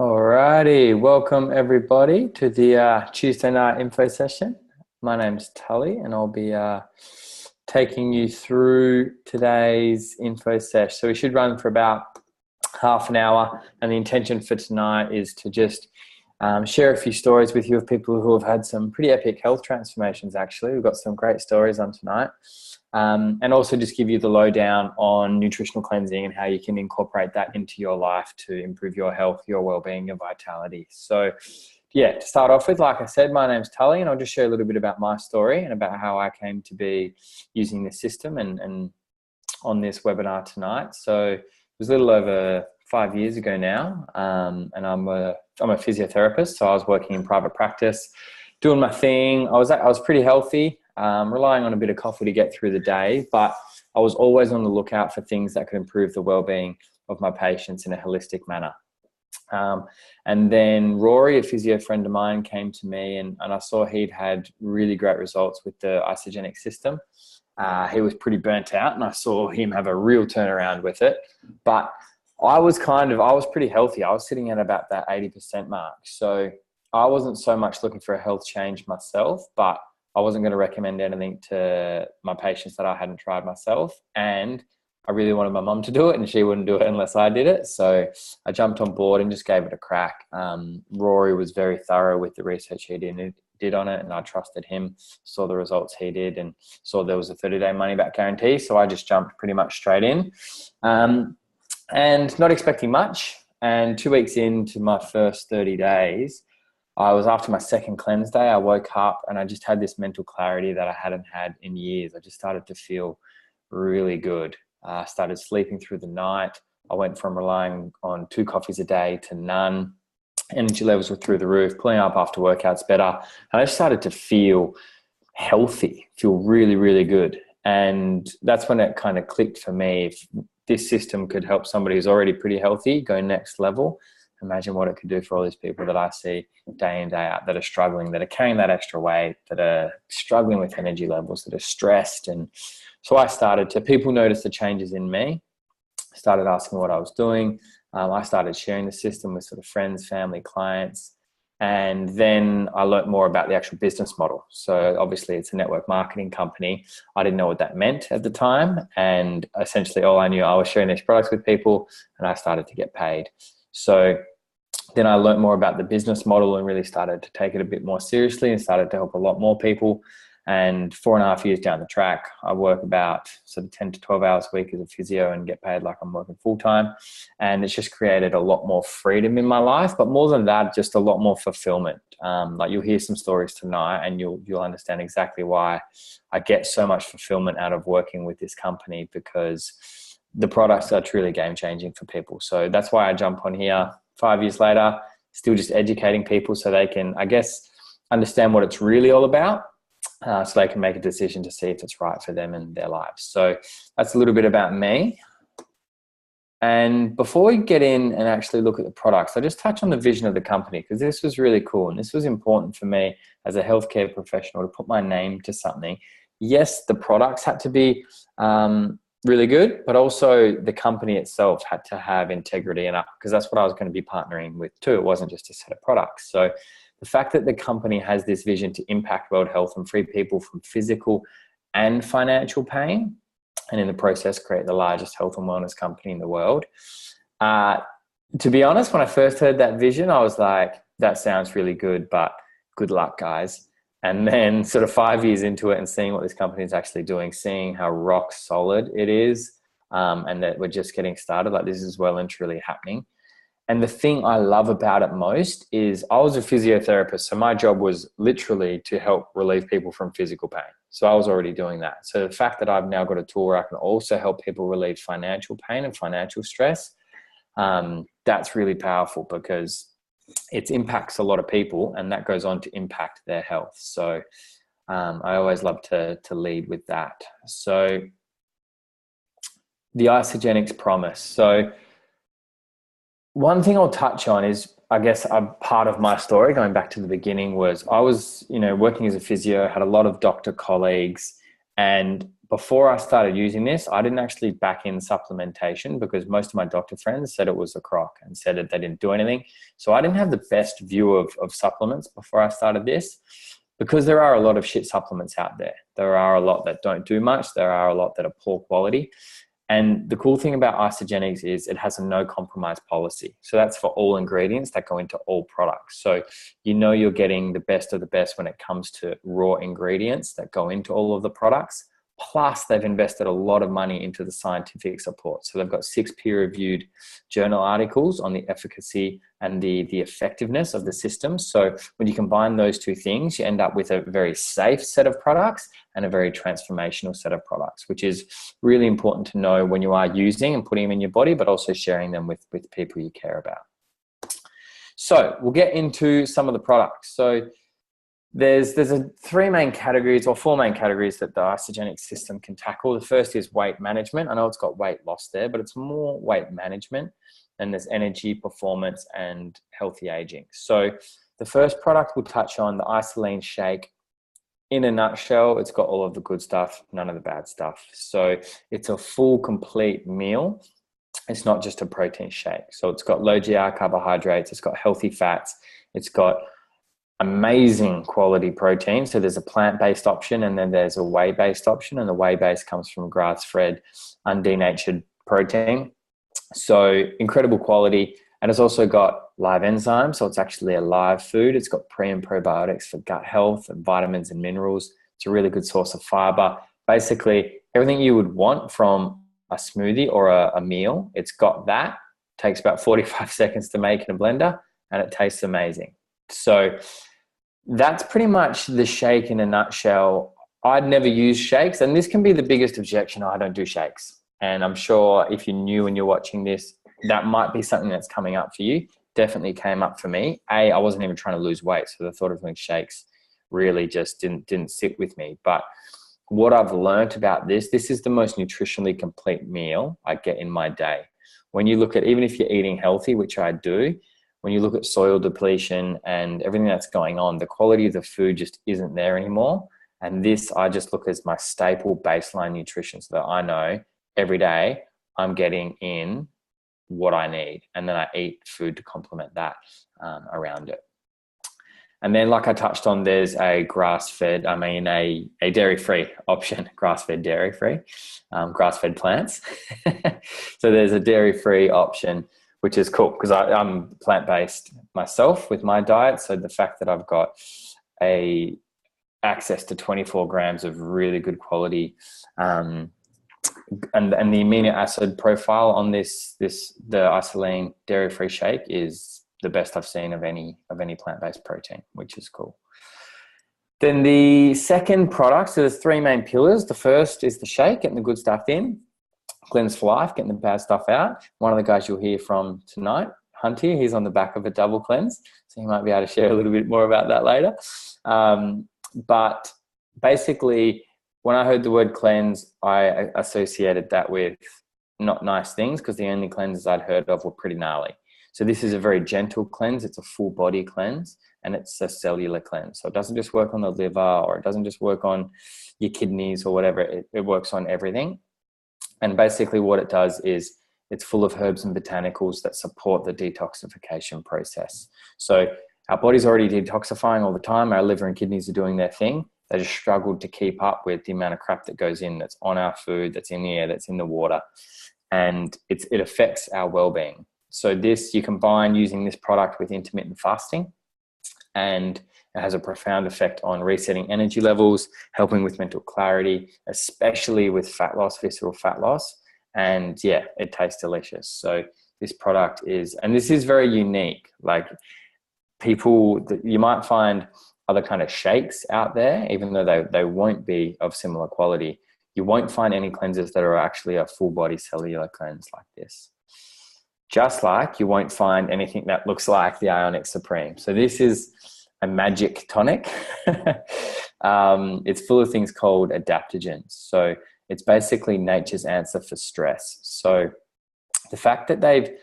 Alrighty, welcome everybody to the Tuesday night info session. My name's Tully and I'll be taking you through today's info session. So we should run for about half an hour, and the intention for tonight is to just share a few stories with you of people who have had some pretty epic health transformations. Actually, we've got some great stories on tonight. And also just give you the lowdown on nutritional cleansing and how you can incorporate that into your life to improve your health, your well-being, your vitality. So yeah, to start off with, like I said, my name's Tully, and I'll just share a little bit about my story and about how I came to be using this system and on this webinar tonight. So it was a little over 5 years ago now, and I'm a physiotherapist. So I was working in private practice, doing my thing. I was pretty healthy. Relying on a bit of coffee to get through the day, but I was always on the lookout for things that could improve the well-being of my patients in a holistic manner. And then Rory, a physio friend of mine, came to me and I saw he'd had really great results with the Isolean system. He was pretty burnt out and I saw him have a real turnaround with it. But I was pretty healthy. I was sitting at about that 80% mark. So I wasn't so much looking for a health change myself, but I wasn't going to recommend anything to my patients that I hadn't tried myself. And I really wanted my mum to do it and she wouldn't do it unless I did it. So I jumped on board and just gave it a crack. Rory was very thorough with the research he did on it, and I trusted him, saw the results he did and saw there was a 30-day money back guarantee. So I just jumped pretty much straight in and not expecting much. And 2 weeks into my first 30 days, I was after my second cleanse day. I woke up and I just had this mental clarity that I hadn't had in years. I just started to feel really good. I started sleeping through the night. I went from relying on 2 coffees a day to none. Energy levels were through the roof, pulling up after workouts better. And I just started to feel healthy, feel really, really good. And that's when it kind of clicked for me. If this system could help somebody who's already pretty healthy go next level, imagine what it could do for all these people that I see day in, day out, that are struggling, that are carrying that extra weight, that are struggling with energy levels, that are stressed. And so people noticed the changes in me, started asking what I was doing. I started sharing the system with sort of friends, family, clients. And then I learned more about the actual business model. So obviously it's a network marketing company. I didn't know what that meant at the time. And essentially all I knew, I was sharing these products with people and I started to get paid. So then I learned more about the business model and really started to take it a bit more seriously and started to help a lot more people. And 4.5 years down the track, I work about sort of 10 to 12 hours a week as a physio and get paid like I'm working full time. And it's just created a lot more freedom in my life, but more than that, just a lot more fulfillment. Like you'll hear some stories tonight and you'll understand exactly why I get so much fulfillment out of working with this company, because the products are truly game changing for people. So that's why I jump on here 5 years later, still just educating people so they can, I guess, understand what it's really all about, so they can make a decision to see if it's right for them and their lives. So that's a little bit about me. And before we get in and actually look at the products, I just touch on the vision of the company, because this was really cool. And this was important for me as a healthcare professional to put my name to something. Yes, the products had to be really good, but also the company itself had to have integrity, and because that's what I was going to be partnering with too. It wasn't just a set of products. So the fact that the company has this vision to impact world health and free people from physical and financial pain, and in the process create the largest health and wellness company in the world. To be honest, when I first heard that vision, I was like, that sounds really good, but good luck, guys. And then sort of 5 years into it and seeing what this company is actually doing, seeing how rock solid it is, and that we're just getting started, like this is well and truly happening. And the thing I love about it most is I was a physiotherapist. So my job was literally to help relieve people from physical pain. So I was already doing that. So the fact that I've now got a tool where I can also help people relieve financial pain and financial stress, that's really powerful, because it impacts a lot of people and that goes on to impact their health. So I always love to lead with that. So the Isagenix promise. So one thing I'll touch on is, I guess a part of my story going back to the beginning was I was, working as a physio, had a lot of doctor colleagues, And before I started using this, I didn't actually back in supplementation because most of my doctor friends said it was a crock and said that they didn't do anything. So I didn't have the best view of supplements before I started this, because there are a lot of shit supplements out there. There are a lot that don't do much. There are a lot that are poor quality. And the cool thing about Isagenix is it has a no compromise policy. So that's for all ingredients that go into all products. So you know you're getting the best of the best when it comes to raw ingredients that go into all of the products. Plus, they've invested a lot of money into the scientific support. So they've got 6 peer-reviewed journal articles on the efficacy and the effectiveness of the system. So when you combine those two things, you end up with a very safe set of products and a very transformational set of products, which is really important to know when you are using and putting them in your body, but also sharing them with people you care about. So we'll get into some of the products. So there's 4 main categories that the Isagenix system can tackle. The first is weight management. I know it's got weight loss there, but it's more weight management. And there's energy, performance, and healthy aging. So the first product we'll touch on, the Isolean Shake. In a nutshell, it's got all of the good stuff, none of the bad stuff. So it's a full, complete meal. It's not just a protein shake. So it's got low GI carbohydrates. It's got healthy fats. It's got amazing quality protein. So there's a plant-based option and then there's a whey-based option, and the whey-based comes from grass-fed, undenatured protein. So incredible quality. And it's also got live enzymes. So it's actually a live food. It's got pre and probiotics for gut health and vitamins and minerals. It's a really good source of fiber. Basically everything you would want from a smoothie or a meal. It's got that. It takes about 45 seconds to make in a blender and it tastes amazing. So that's pretty much the shake in a nutshell. I'd never use shakes, and this can be the biggest objection. I don't do shakes. And I'm sure if you're new and you're watching this, that might be something that's coming up for you. Definitely came up for me. I wasn't even trying to lose weight, so the thought of doing shakes really just didn't sit with me. But what I've learned about this is the most nutritionally complete meal I get in my day. When you look at, even if you're eating healthy, which I do, when you look at soil depletion and everything that's going on, the quality of the food just isn't there anymore. And this, I just look as my staple baseline nutrition, so that I know every day I'm getting in what I need. And then I eat food to complement that around it. And then, like I touched on, there's a a dairy-free option, grass-fed dairy-free, grass-fed plants. So there's a dairy-free option, which is cool because I'm plant-based myself with my diet. So the fact that I've got access to 24 grams of really good quality and the amino acid profile on the Isolean dairy-free shake is the best I've seen of any plant-based protein, which is cool. Then the second product, so there's 3 main pillars. The first is the shake, getting the good stuff in. Cleanse for life, getting the bad stuff out. One of the guys you'll hear from tonight, Hunty, he's on the back of a double cleanse, so he might be able to share a little bit more about that later. But basically, when I heard the word cleanse, I associated that with not nice things, because the only cleanses I'd heard of were pretty gnarly. So this is a very gentle cleanse. It's a full body cleanse, and it's a cellular cleanse. So it doesn't just work on the liver, or it doesn't just work on your kidneys or whatever. It works on everything. And basically what it does is it's full of herbs and botanicals that support the detoxification process. So our body's already detoxifying all the time. Our liver and kidneys are doing their thing. They just struggled to keep up with the amount of crap that goes in, that's on our food, that's in the air, that's in the water. And it affects our well-being. So you combine using this product with intermittent fasting, and it has a profound effect on resetting energy levels, helping with mental clarity, especially with fat loss, visceral fat loss. And yeah, it tastes delicious. So this product is very unique. Like, you might find other kind of shakes out there, even though they won't be of similar quality. You won't find any cleansers that are actually a full body cellular cleanse like this. Just like you won't find anything that looks like the Ionix Supreme. So this is a magic tonic. It's full of things called adaptogens. So it's basically nature's answer for stress. So the fact that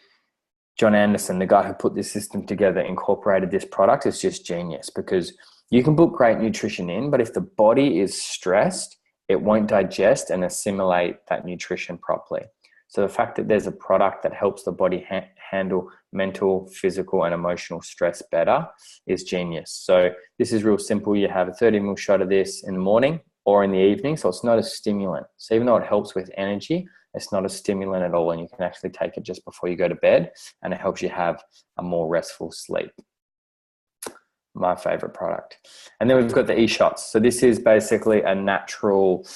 John Anderson, the guy who put this system together, incorporated this product is just genius, because you can put great nutrition in, but if the body is stressed, it won't digest and assimilate that nutrition properly. So the fact that there's a product that helps the body handle mental, physical, and emotional stress better is genius. So this is real simple. You have a 30 ml shot of this in the morning or in the evening. So it's not a stimulant. So even though it helps with energy, it's not a stimulant at all. And you can actually take it just before you go to bed, and it helps you have a more restful sleep. My favorite product. And then we've got the Eshots. So this is basically a natural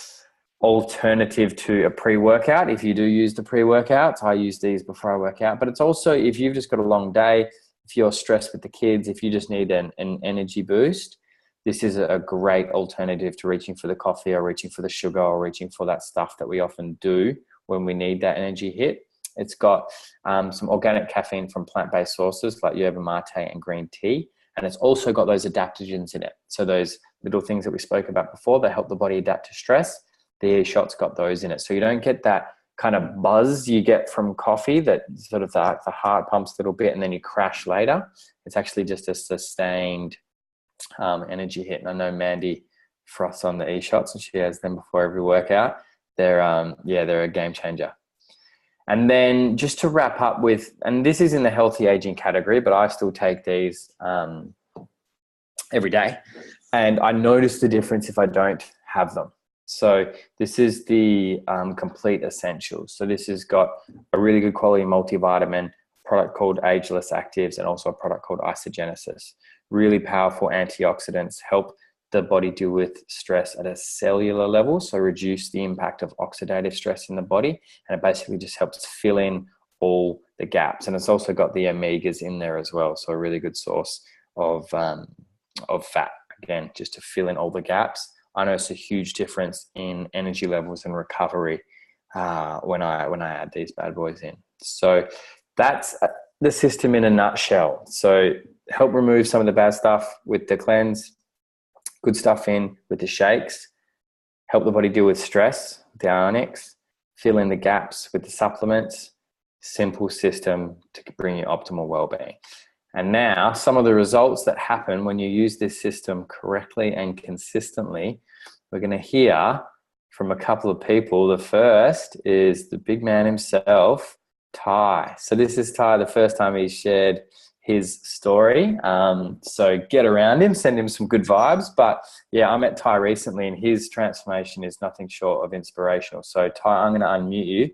alternative to a pre-workout. If you do use the pre-workouts, I use these before I work out. But it's also, if you've just got a long day, if you're stressed with the kids, if you just need an energy boost, this is a great alternative to reaching for the coffee or reaching for the sugar or reaching for that stuff that we often do when we need that energy hit. It's got some organic caffeine from plant-based sources like yerba mate and green tea. And it's also got those adaptogens in it. So those little things that we spoke about before that help the body adapt to stress, the shot's got those in it. So you don't get that kind of buzz you get from coffee, that sort of the heart pumps a little bit and then you crash later. It's actually just a sustained energy hit. And I know Mandy froths on the Eshots, and she has them before every workout. They're a game changer. And then just to wrap up with, and this is in the healthy aging category, but I still take these every day. And I notice the difference if I don't have them. So this is the Complete Essentials. So this has got a really good quality multivitamin, product called Ageless Actives, and also a product called Isogenesis. Really powerful antioxidants, help the body deal with stress at a cellular level, so reduce the impact of oxidative stress in the body, and it basically just helps fill in all the gaps. And it's also got the omegas in there as well, so a really good source of fat, again, just to fill in all the gaps. I notice a huge difference in energy levels and recovery when I add these bad boys in. So that's the system in a nutshell. So help remove some of the bad stuff with the cleanse, good stuff in with the shakes, help the body deal with stress with the Ionix, fill in the gaps with the supplements. Simple system to bring you optimal well-being. And now some of the results that happen when you use this system correctly and consistently, we're going to hear from a couple of people. The first is the big man himself, Ty. So this is Ty, the first time he's shared his story. So get around him, send him some good vibes. But yeah, I met Ty recently and his transformation is nothing short of inspirational. So Ty, I'm going to unmute you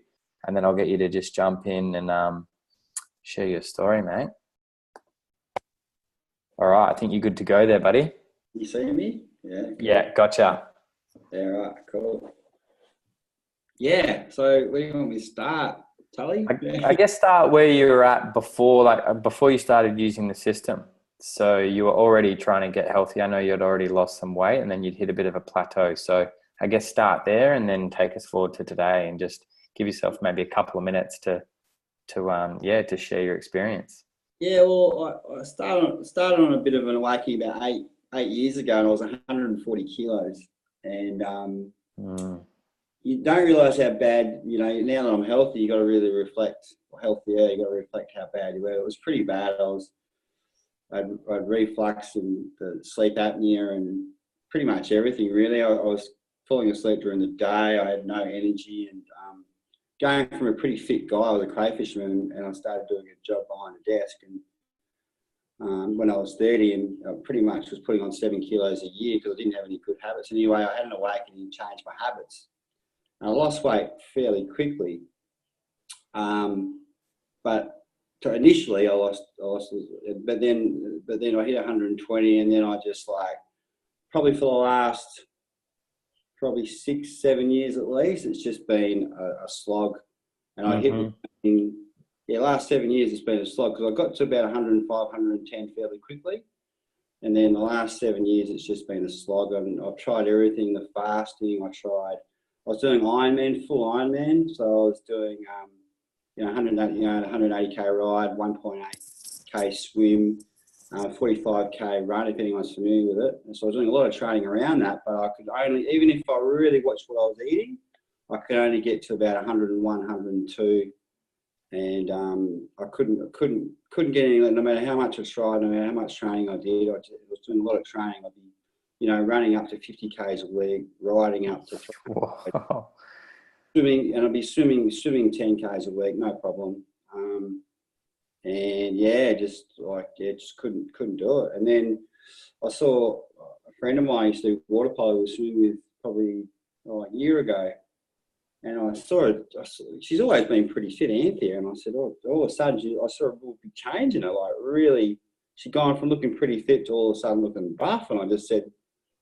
and then I'll get you to just jump in and share your story, mate. All right, I think you're good to go there, buddy. You see me? Yeah. Cool. Yeah, gotcha. Yeah, right, cool. Yeah, so where do you want me to start, Tully? I guess start where you were at before you started using the system. So you were already trying to get healthy. I know you had already lost some weight and then you'd hit a bit of a plateau. So I guess start there and then take us forward to today and just give yourself maybe a couple of minutes to share your experience. Yeah, well, I started on a bit of an awakening about eight years ago, and I was 140 kilos. And you don't realise how bad, now that I'm healthy, you got to really reflect, or healthier, you got to reflect how bad you were. It was pretty bad. I'd reflux and the sleep apnea and pretty much everything, really. I was falling asleep during the day. I had no energy, and going from a pretty fit guy, I was a crayfisherman, and I started doing a job behind a desk. And when I was 30, and I pretty much was putting on 7 kilos a year because I didn't have any good habits. Anyway, I had an awakening and changed my habits. And I lost weight fairly quickly. But initially I lost, but then I hit 120, and then I just probably for the last 6-7 years at least, it's just been a slog. And I hit last 7 years it's been a slog because I got to about 105, 110 fairly quickly. And then the last 7 years it's just been a slog. I've tried everything, the fasting, I was doing Ironman, full Ironman. So I was doing 180k ride, 1.8k swim, 45k run, if anyone's familiar with it. And so I was doing a lot of training around that, but I could only, even if I really watched what I was eating, I could only get to about 101, 102. And I couldn't get any, no matter how much I tried, no matter how much training I did. I was doing a lot of training. I'd be running up to 50 Ks a week, riding up to 3 Wow. swimming, and I'd be swimming 10 Ks a week, no problem. And just couldn't do it. And then I saw a friend of mine used to do water polo, was swimming with probably a year ago. And I saw her, she's always been pretty fit, Anthea. And I said, all of a sudden, I saw a real big change in her, like really, she'd gone from looking pretty fit to all of a sudden looking buff. And I just said,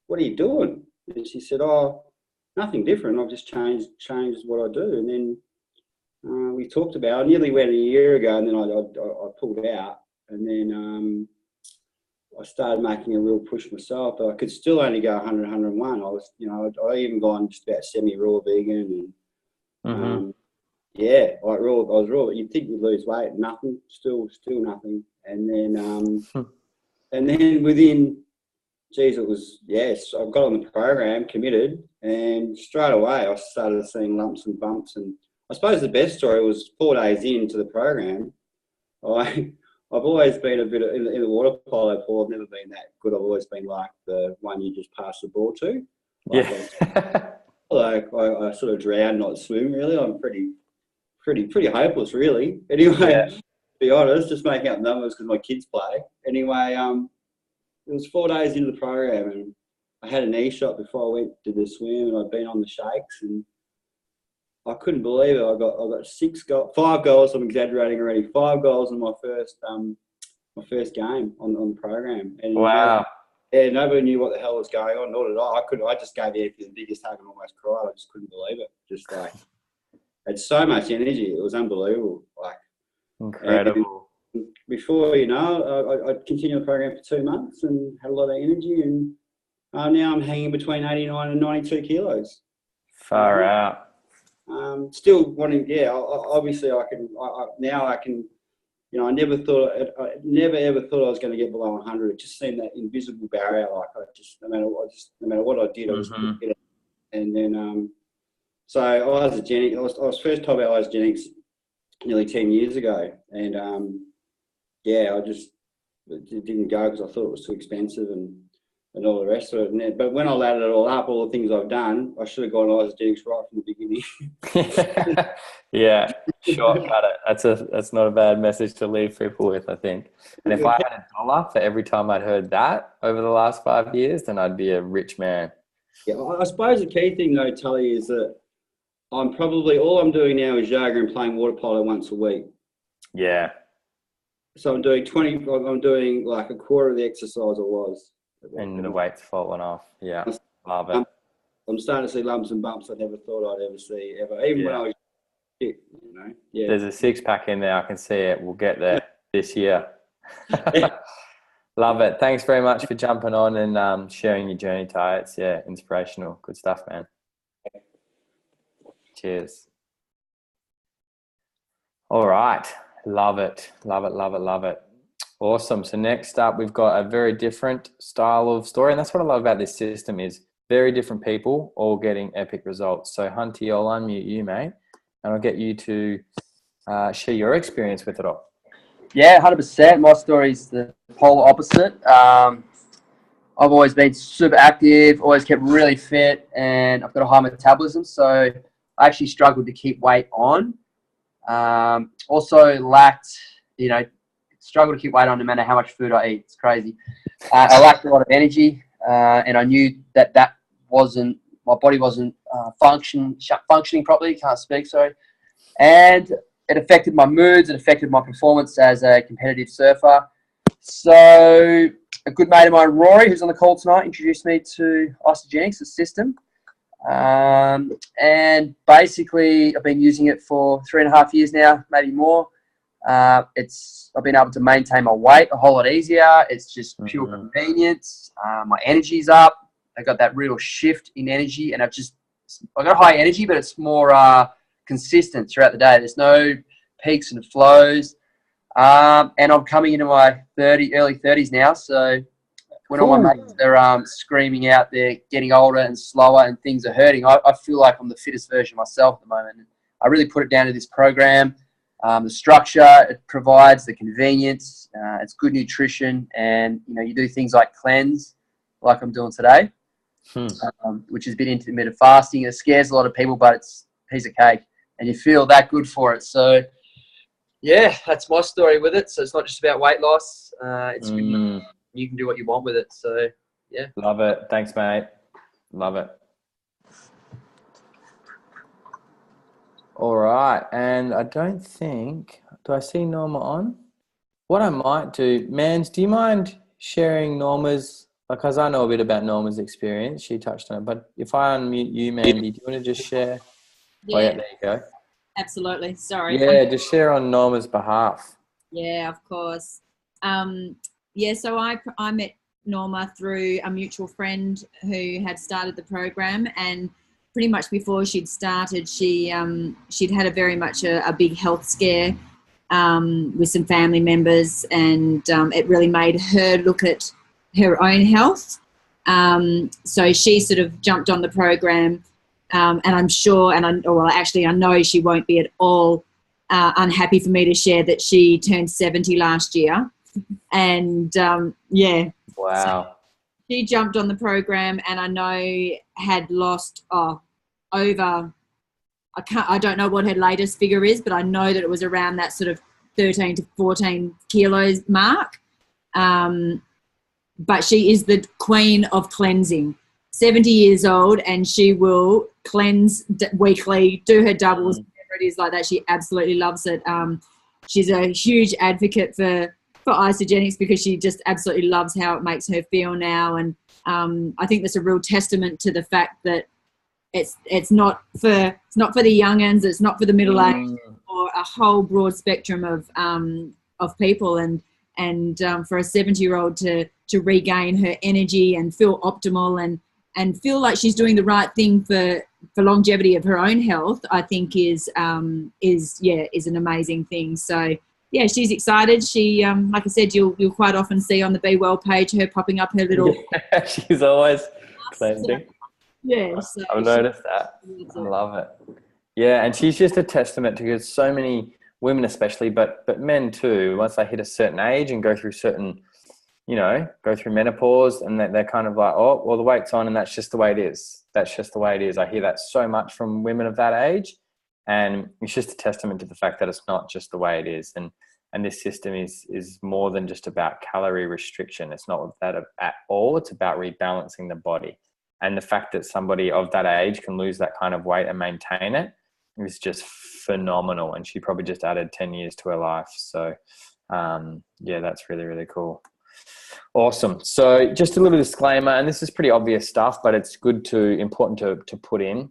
what are you doing? And she said, nothing different. I've just changed what I do. And then we talked about it. I nearly went a year ago, and then I pulled out. And then I started making a real push myself, but I could still only go 100, 101. I was, I even gone just about semi-raw vegan, and I was raw. You'd think you'd lose weight, nothing, still nothing. And then within, it was, I got on the program, committed, and straight away I started seeing lumps and bumps. And I suppose the best story was 4 days into the program. I've always been a bit in the water polo pool. I've never been that good. I've always been like the one you just pass the ball to. I sort of drown, not swim. Really, I'm pretty hopeless. Really. Anyway, to be honest, just making up numbers because my kids play. Anyway, it was 4 days into the program, and I had an e-shot before I went to the swim, and I'd been on the shakes, and I couldn't believe it. I got 5 goals. I'm exaggerating already. 5 goals in my first game on the program. And wow. Nobody knew what the hell was going on. Nor did I. I just gave Anthony the biggest hug and almost cried. I just couldn't believe it. Just like, had so much energy. It was unbelievable. Like, incredible. Before I continued the program for 2 months and had a lot of energy, and now I'm hanging between 89 and 92 kilos. Far out. Still wanting, obviously I can, now I can, I never ever thought I was going to get below 100. It just seemed that invisible barrier. Like no matter what I did, I was going to get it. And then, so isogenic, I was first told about isogenics nearly 10 years ago. And, I just didn't go because I thought it was too expensive and all the rest of it. But when I added it all up, all the things I've done, I should have gone isogenics right from the beginning. Yeah, shortcut it. That's not a bad message to leave people with, I think. And if I had $1 for every time I'd heard that over the last 5 years, then I'd be a rich man. Yeah, I suppose the key thing though, Tully, is that all I'm doing now is yoga and playing water polo once a week. Yeah. So I'm doing like a quarter of the exercise I was. And the weight's fallen off. Yeah, love it. I'm starting to see lumps and bumps I never thought I'd ever see, ever. Even when I was fit, Yeah. There's a 6-pack in there. I can see it. We'll get there this year. Love it. Thanks very much for jumping on and sharing your journey, Ty. It's inspirational. Good stuff, man. Cheers. All right. Love it. Love it. Love it. Love it. Awesome. So next up, we've got a very different style of story. And that's what I love about this system is very different people all getting epic results. So Hunty, I'll unmute you, mate, and I'll get you to share your experience with it all. Yeah, 100%. My story's the polar opposite. I've always been super active, always kept really fit, and I've got a high metabolism. So I actually struggled to keep weight on. Also lacked, struggle to keep weight on no matter how much food I eat. It's crazy. I lacked a lot of energy, and I knew that my body wasn't functioning properly. Can't speak, sorry. And it affected my moods. It affected my performance as a competitive surfer. So a good mate of mine, Rory, who's on the call tonight, introduced me to Isogenics, the system. And basically, I've been using it for 3.5 years now, maybe more. I've been able to maintain my weight a whole lot easier. It's just pure convenience. My energy's up. I got that real shift in energy, and I got high energy, but it's more consistent throughout the day. There's no peaks and flows. And I'm coming into my early 30s now. So when all my mates are screaming out, they're getting older and slower and things are hurting, I feel like I'm the fittest version of myself at the moment. And I really put it down to this program. The structure it provides, the convenience, it's good nutrition, and you do things like cleanse, like I'm doing today, which is a bit intermittent fasting. It scares a lot of people, but it's a piece of cake, and you feel that good for it. So, yeah, that's my story with it. So it's not just about weight loss. It's you can do what you want with it. So, yeah. Love it. Thanks, mate. Love it. All right. And I don't think, do I see Norma on? What I might do, Mans, do you mind sharing Norma's, because I know a bit about Norma's experience. She touched on it. But if I unmute you, Mandy, do you want to just share? Yeah. Oh, yeah, there you go. Absolutely. Sorry. Yeah, just share on Norma's behalf. Yeah, of course. So I met Norma through a mutual friend who had started the program, and pretty much before she'd started, she'd had a very much a big health scare with some family members, and it really made her look at her own health. So she sort of jumped on the program, and I'm sure, I know she won't be at all unhappy for me to share that she turned 70 last year. And Wow. So she jumped on the program, and I know had lost over, I don't know what her latest figure is, but I know that it was around that sort of 13 to 14 kilos mark. But she is the queen of cleansing. 70 years old, and she will cleanse weekly, do her doubles, whatever it is like that. She absolutely loves it. She's a huge advocate for Isogenics because she just absolutely loves how it makes her feel now. And I think that's a real testament to the fact that it's not for the young'uns, it's not for the middle aged, or a whole broad spectrum of people. And for a 70-year-old to regain her energy and feel optimal and feel like she's doing the right thing for longevity of her own health, I think is an amazing thing. So yeah, she's excited. She like I said, you'll quite often see on the BWELL page her popping up her little. Yeah, she's always cleansing. Yeah, so I've noticed that. I love it. Yeah, and she's just a testament to so many women, especially, but men too. Once they hit a certain age and go through go through menopause, and they're kind of like, oh, well, the weight's on, and that's just the way it is. That's just the way it is. I hear that so much from women of that age, and it's just a testament to the fact that it's not just the way it is. And this system is more than just about calorie restriction. It's not that at all. It's about rebalancing the body. And the fact that somebody of that age can lose that kind of weight and maintain it is just phenomenal. And she probably just added 10 years to her life. So, that's really, really cool. Awesome. So just a little disclaimer, and this is pretty obvious stuff, but it's important to put in.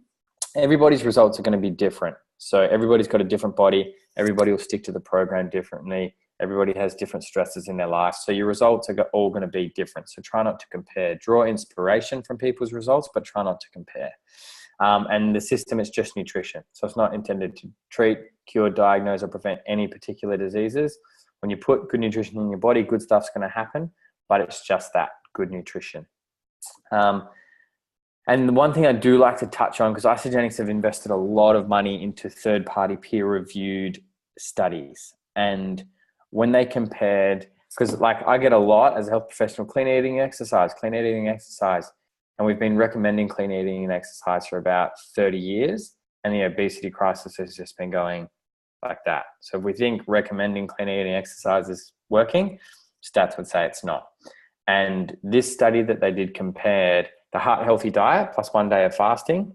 Everybody's results are going to be different. So everybody's got a different body. Everybody will stick to the program differently. Everybody has different stresses in their life. So your results are all going to be different. So try not to compare. Draw inspiration from people's results, but try not to compare. And the system is just nutrition. So it's not intended to treat, cure, diagnose, or prevent any particular diseases. When you put good nutrition in your body, good stuff's going to happen, but it's just that, good nutrition. And the one thing I do like to touch on, because Isogenics have invested a lot of money into third-party peer-reviewed studies. And when they compared, because like I get a lot as a health professional, clean eating exercise. And we've been recommending clean eating and exercise for about 30 years. And the obesity crisis has just been going like that. So if we think recommending clean eating exercise is working, stats would say it's not. And this study that they did compared the heart healthy diet plus 1 day of fasting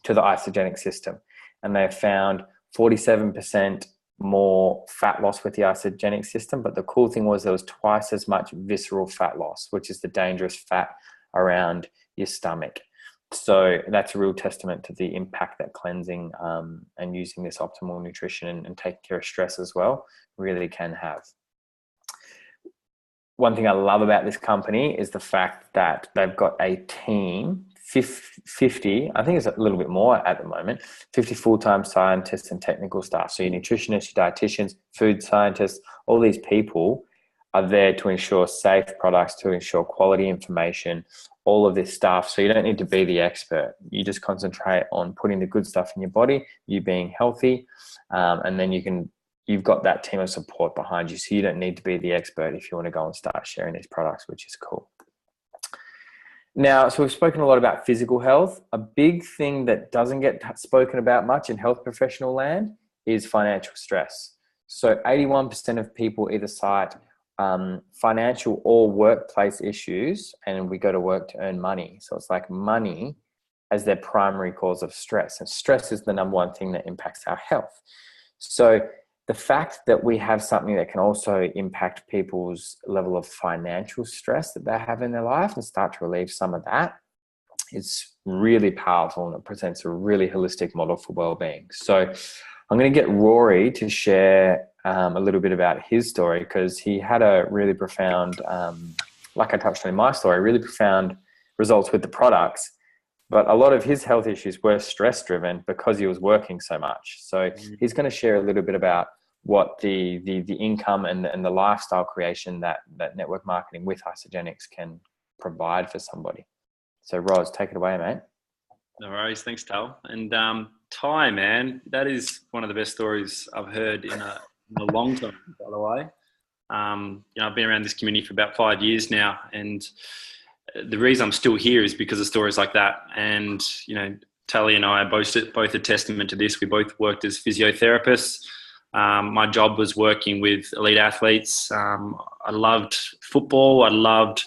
to the isogenic system. And they found 47% more fat loss with the isogenic system. But the cool thing was there was twice as much visceral fat loss, which is the dangerous fat around your stomach. So that's a real testament to the impact that cleansing and using this optimal nutrition and taking care of stress as well really can have. One thing I love about this company is the fact that they've got a team, 50, I think it's a little bit more at the moment, 50 full-time scientists and technical staff. So your nutritionists, your dietitians, food scientists, all these people are there to ensure safe products, to ensure quality information, all of this stuff. So you don't need to be the expert. You just concentrate on putting the good stuff in your body, you being healthy, and then you've got that team of support behind you. So you don't need to be the expert if you want to go and start sharing these products, which is cool. Now, so we've spoken a lot about physical health. A big thing that doesn't get spoken about much in health professional land is financial stress. So 81% of people either cite financial or workplace issues, and we go to work to earn money. So it's like money as their primary cause of stress. And stress is the number one thing that impacts our health. So the fact that we have something that can also impact people's level of financial stress that they have in their life and start to relieve some of that is really powerful, and it presents a really holistic model for well-being. So I'm going to get Rory to share a little bit about his story, because he had a really profound, like I touched on in my story, really profound results with the products. But a lot of his health issues were stress-driven because he was working so much. So he's going to share a little bit about what the income and the lifestyle creation that network marketing with Isagenix can provide for somebody. So Roz, take it away, mate. No worries. Thanks, Tal. And Ty, man, that is one of the best stories I've heard in a long time, by the way. I've been around this community for about 5 years now, and the reason I'm still here is because of stories like that. And, Tally and I are both a testament to this. We both worked as physiotherapists. My job was working with elite athletes. I loved football. I loved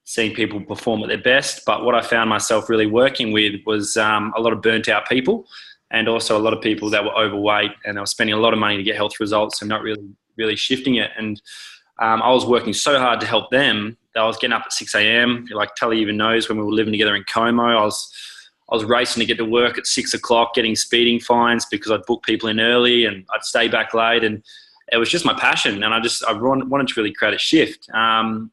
seeing people perform at their best. But what I found myself really working with was a lot of burnt out people, and also a lot of people that were overweight, and they were spending a lot of money to get health results and not really shifting it. And I was working so hard to help them that I was getting up at 6 a.m. Like Tully even knows, when we were living together in Como, I was racing to get to work at 6 o'clock, getting speeding fines because I'd book people in early and I'd stay back late. And it was just my passion. And I wanted to really create a shift. I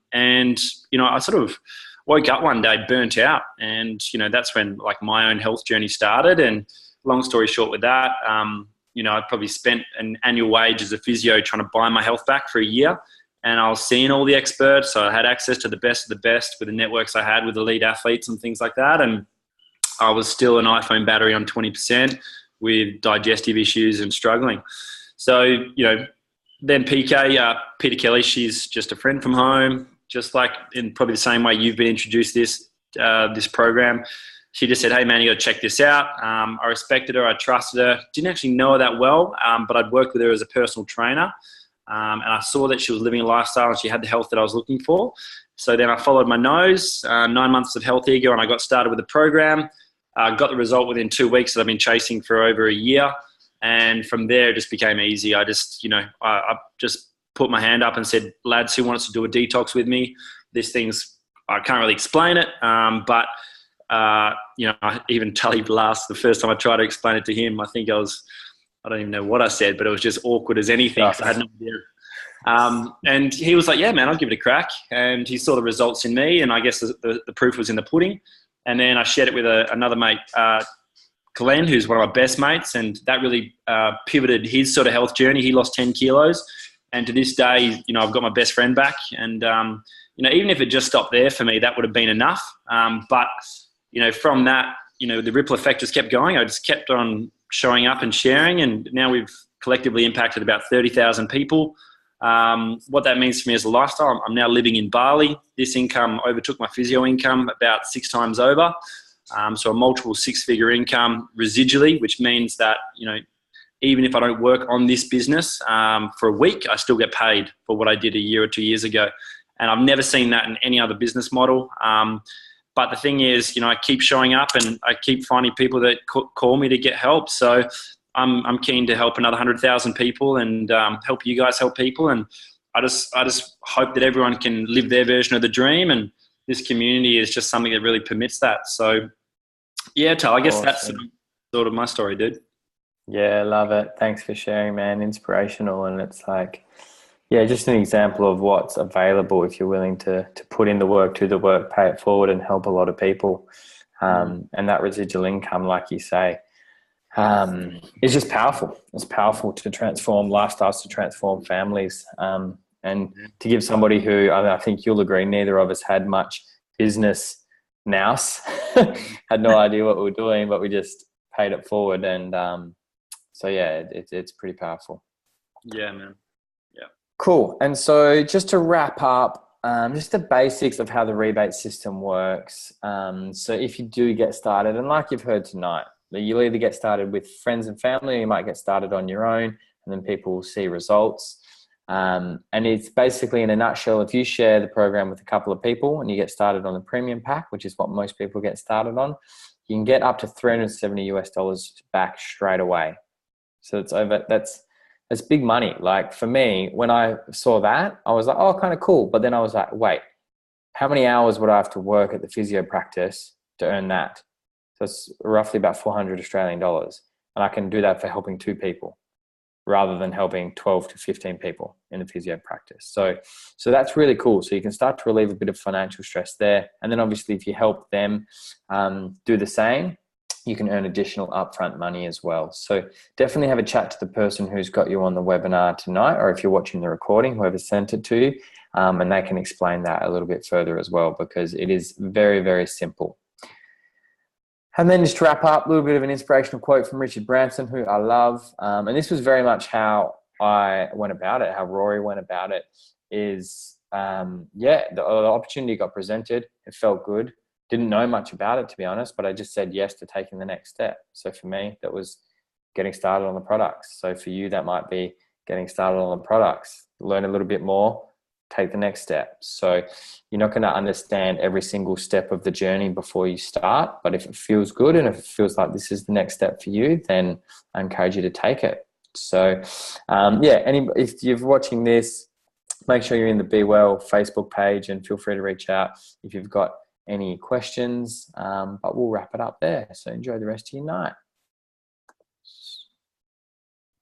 sort of woke up one day burnt out. And, that's when like my own health journey started. And long story short with that, I probably spent an annual wage as a physio trying to buy my health back for a year. And I was seeing all the experts. So I had access to the best of the best with the networks I had with elite athletes and things like that. And I was still an iPhone battery on 20% with digestive issues and struggling. So, then PK, Peter Kelly, she's just a friend from home, just like in probably the same way you've been introduced this program. She just said, hey, man, you got to check this out. I respected her. I trusted her. Didn't actually know her that well, but I'd worked with her as a personal trainer. And I saw that she was living a lifestyle and she had the health that I was looking for. So then I followed my nose, 9 months of Health Ego, and I got started with the program. Got the result within 2 weeks that I've been chasing for over a year. And from there, it just became easy. I just, I just put my hand up and said, lads, who wants to do a detox with me? This thing's, I can't really explain it. But even Tully laughed the first time I tried to explain it to him. I think I don't even know what I said, but it was just awkward as anything. So I had no idea. And he was like, yeah, man, I'll give it a crack. And he saw the results in me. And I guess the proof was in the pudding. And then I shared it with another mate, Glenn, who's one of my best mates. And that really pivoted his sort of health journey. He lost 10 kilos. And to this day, I've got my best friend back. And, even if it just stopped there for me, that would have been enough. But from that, the ripple effect just kept going. I just kept on showing up and sharing. And now we've collectively impacted about 30,000 people. What that means for me as a lifestyle, I'm now living in Bali. This income overtook my physio income about 6 times over. So a multiple 6-figure income residually, which means that, even if I don't work on this business for a week, I still get paid for what I did a year or 2 years ago. And I've never seen that in any other business model. But the thing is, I keep showing up and I keep finding people that call me to get help. So I'm keen to help another 100,000 people and help you guys help people. And I just hope that everyone can live their version of the dream. And this community is just something that really permits that. So yeah, Tal, I guess awesome. That's sort of my story, dude. Yeah, love it. Thanks for sharing, man. Inspirational. And it's like, yeah, just an example of what's available if you're willing to put in the work, do the work, pay it forward and help a lot of people. And that residual income, like you say, is just powerful. It's powerful to transform lifestyles, to transform families. And to give somebody who, I think you'll agree, neither of us had much business nous, had no idea what we were doing, but we just paid it forward. And so, yeah, it's pretty powerful. Yeah, man. Yeah. Cool. And so just to wrap up, just the basics of how the rebate system works. So if you do get started, and like you've heard tonight, you'll either get started with friends and family, or you might get started on your own, and then people will see results. And it's basically, in a nutshell, if you share the program with a couple of people and you get started on the premium pack, which is what most people get started on, you can get up to $370 back straight away. So that's big money. Like for me, when I saw that, I was like, oh, kind of cool. But then I was like, wait, how many hours would I have to work at the physio practice to earn that? So it's roughly about 400 Australian dollars. And I can do that for helping 2 people rather than helping 12 to 15 people in the physio practice. So that's really cool. So you can start to relieve a bit of financial stress there. And then obviously if you help them do the same, you can earn additional upfront money as well. So definitely have a chat to the person who's got you on the webinar tonight, or if you're watching the recording, whoever sent it to you, and they can explain that a little bit further as well, because it is very, very simple. And then just to wrap up, a little bit of an inspirational quote from Richard Branson, who I love. And this was very much how I went about it, how Rory went about it, is, the opportunity got presented. It felt good. Didn't know much about it, to be honest, but I just said yes to taking the next step. So for me, that was getting started on the products. So for you, that might be getting started on the products, learn a little bit more, take the next step. So you're not going to understand every single step of the journey before you start, but if it feels good and if it feels like this is the next step for you, then I encourage you to take it. So if you're watching this, make sure you're in the BWELL Facebook page and feel free to reach out if you've got any questions, but we'll wrap it up there. So enjoy the rest of your night.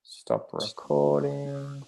Stop recording.